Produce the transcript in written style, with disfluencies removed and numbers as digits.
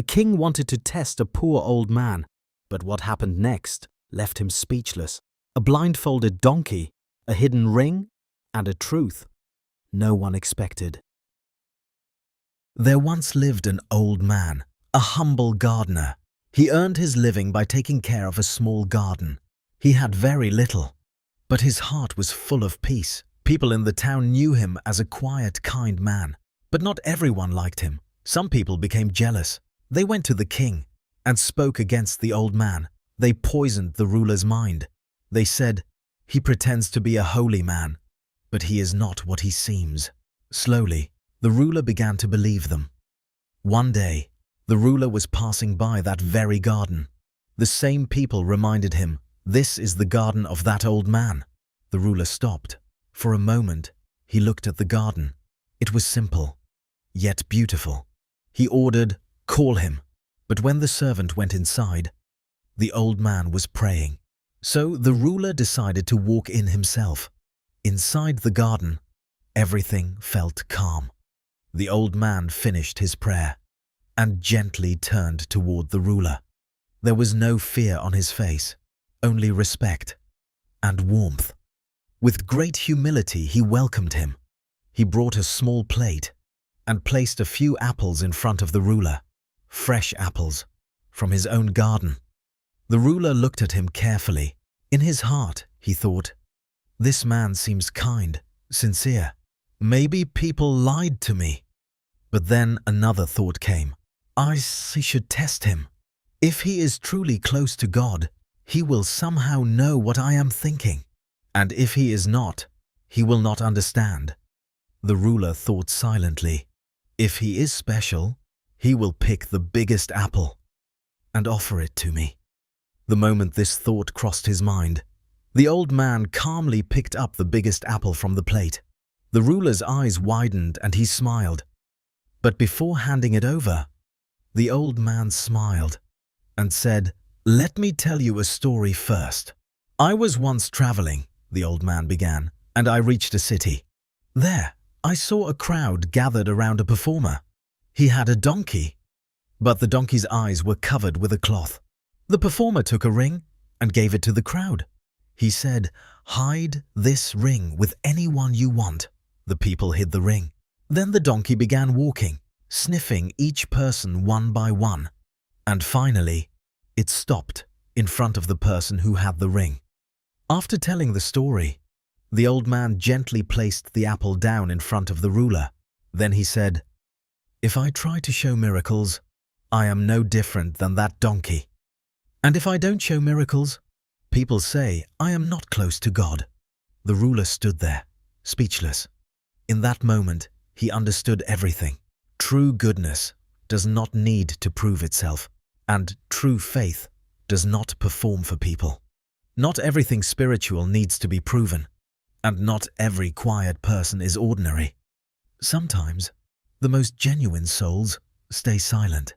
A king wanted to test a poor old man, but what happened next left him speechless. A blindfolded donkey, a hidden ring, and a truth no one expected. There once lived an old man, a humble gardener. He earned his living by taking care of a small garden. He had very little, but his heart was full of peace. People in the town knew him as a quiet, kind man, but not everyone liked him. Some people became jealous. They went to the king and spoke against the old man. They poisoned the ruler's mind. They said, "He pretends to be a holy man, but he is not what he seems." Slowly, the ruler began to believe them. One day, the ruler was passing by that very garden. The same people reminded him, "This is the garden of that old man." The ruler stopped. For a moment, he looked at the garden. It was simple, yet beautiful. He ordered, "Call him." But when the servant went inside, the old man was praying. So the ruler decided to walk in himself. Inside the garden, everything felt calm. The old man finished his prayer and gently turned toward the ruler. There was no fear on his face, only respect and warmth. With great humility, he welcomed him. He brought a small plate and placed a few apples in front of the ruler, fresh apples from his own garden. The ruler looked at him carefully. In his heart, he thought, "This man seems kind, sincere. Maybe people lied to me." But then another thought came. I should test him. If he is truly close to God, he will somehow know what I am thinking. And if he is not, he will not understand. The ruler thought silently. If he is special, he will pick the biggest apple and offer it to me. The moment this thought crossed his mind, the old man calmly picked up the biggest apple from the plate. The ruler's eyes widened and he smiled. But before handing it over, the old man smiled and said, "Let me tell you a story first. I was once traveling," the old man began, "and I reached a city. There, I saw a crowd gathered around a performer. He had a donkey, but the donkey's eyes were covered with a cloth. The performer took a ring and gave it to the crowd. He said, 'Hide this ring with anyone you want.' The people hid the ring. Then the donkey began walking, sniffing each person one by one, and finally, it stopped in front of the person who had the ring. After telling the story, the old man gently placed the apple down in front of the ruler. Then he said, 'If I try to show miracles, I am no different than that donkey. And if I don't show miracles, people say I am not close to God.'" The ruler stood there, speechless. In that moment, he understood everything. True goodness does not need to prove itself, and true faith does not perform for people. Not everything spiritual needs to be proven, and not every quiet person is ordinary. Sometimes, the most genuine souls stay silent.